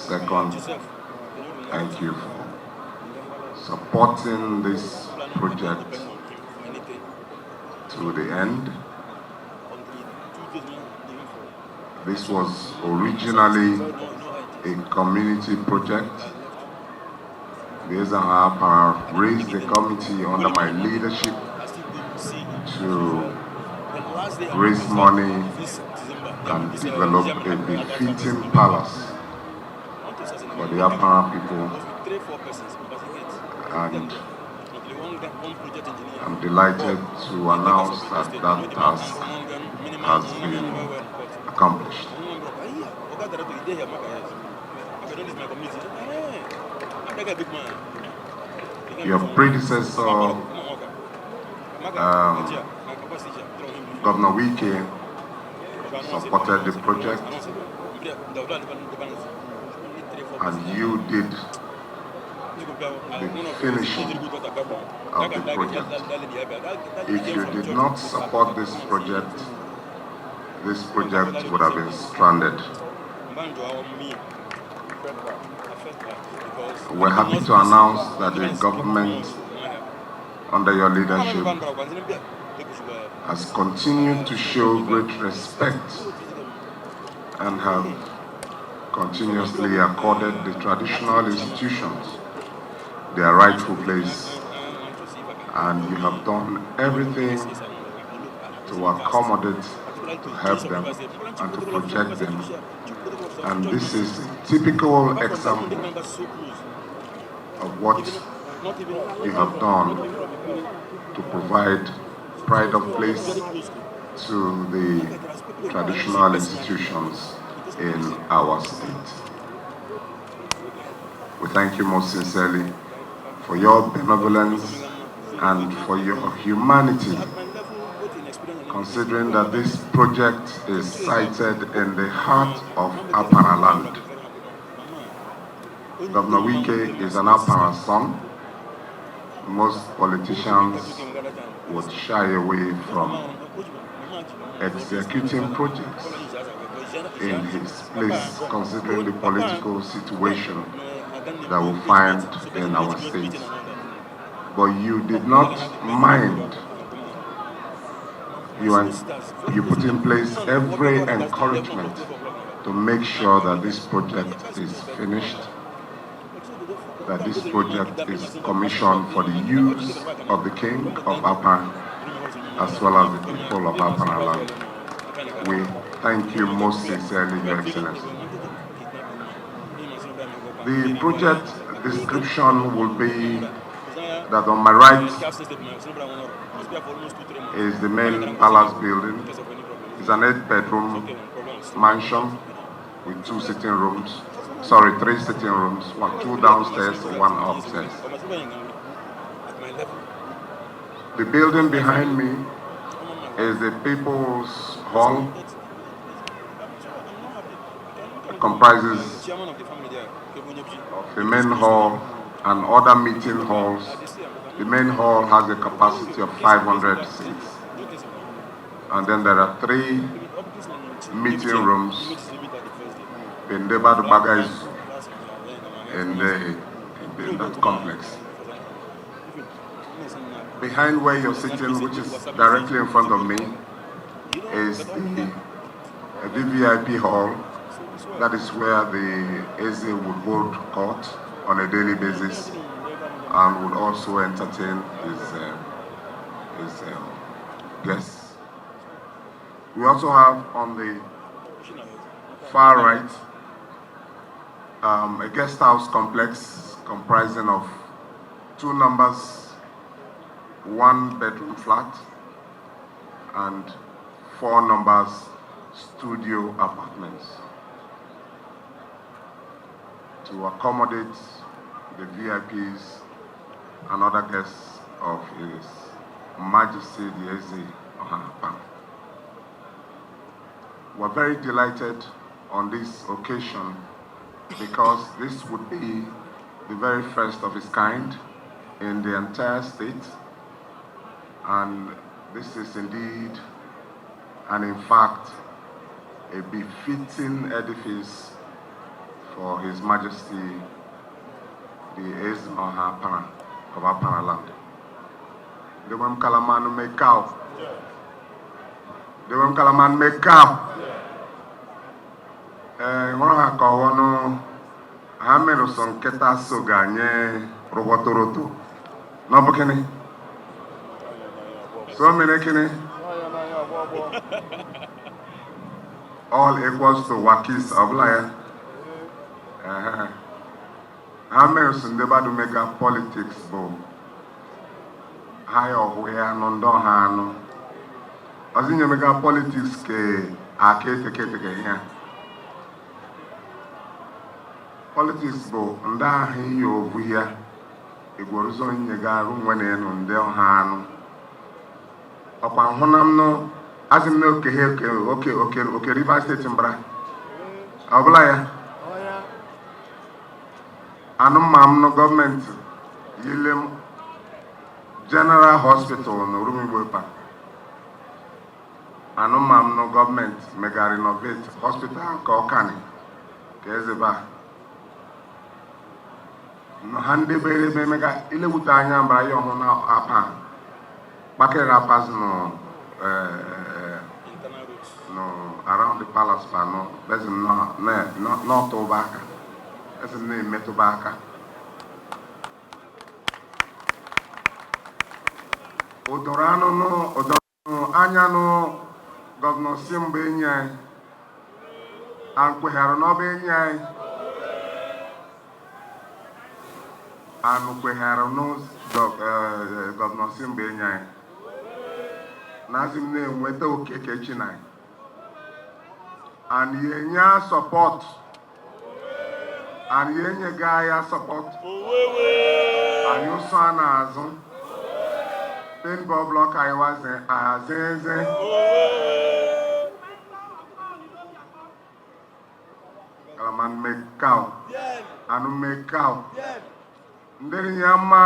Second, thank you for supporting this project to the end. This was originally a community project. The Ezahapa raised a committee under my leadership to raise money and develop a befitting palace for the Apara people. And I'm delighted to announce that that task has been accomplished. Your predecessor, Governor Wike, supported the project, and you did the finishing of the project. If you did not support this project would have been stranded. We're happy to announce that the government, under your leadership, has continued to show great respect and have continuously accorded the traditional institutions their rightful place, and you have done everything to accommodate, to help them, and to protect them. And this is a typical example of what you have done to provide pride of place to the traditional institutions in our state. We thank you most sincerely for your benevolence and for your humanity, considering that this project is sited in the heart of Apara land. Governor Wike is an Apara son. Most politicians would shy away from executing projects in his place, considering the political situation that we find in our state. But you did not mind. You put in place every encouragement to make sure that this project is finished, that this project is commissioned for the use of the King of Apara as well as the people of Apara land. We thank you most sincerely, Your Excellency. The project description will be that on my right is the main palace building. It's an 8-bedroom mansion with 3 sitting rooms, 2 downstairs, 1 upstairs. The building behind me is the People's Hall. It comprises of the main hall and other meeting halls. The main hall has a capacity of 500 seats. And then there are 3 meeting rooms in that complex. Behind where you're sitting, which is directly in front of me, is the VVIP hall. That is where the Eze would hold court on a daily basis and would also entertain his guests. We also have on the far right a guest house complex comprising of 2 numbers, 1-bedroom flat, and 4 numbers studio apartments to accommodate the VIPs and other guests of His Majesty the Eze Ohanapa. We're very delighted on this occasion because this would be the very first of its kind in the entire state, and this is indeed and in fact a befitting edifice for His Majesty the Eze Oha Pana of our Land. The Wem Kalaman make out. The Wem Kalaman make out. One of our Hameroson Keta Soganye Robotoroto. No Bokene. So many kine. All equals to Wakis of Lion. Hameroson Deba to make up politics, bo. High or where non don hano. As in you make up politics ke ake here. Politics bo nda hi yo buya. Igworuzo nyega ru nwene no nde hano. Opa honam no azim no ke okay River State mbra. Abula ya. Anu mam no government yilem General Hospital no Rumi Boypa. Anu mam no government mega renovate hospital ka Okani. Kezeba. No hande bere be mega ile butanya mbra yo ho na apa. Bakera pass no no around the palace pa no. There's no tobacco. There's no metobacco. Odorano anya no Governor Simbe nyai ankweharo no be nyai ankweharo no Governor Simbe nyai nazim ne nweta okeke chinai and yenya support and yenye gaya support and you son azun Go block I was Kalaman make cow. Anu make cow. Nderi yama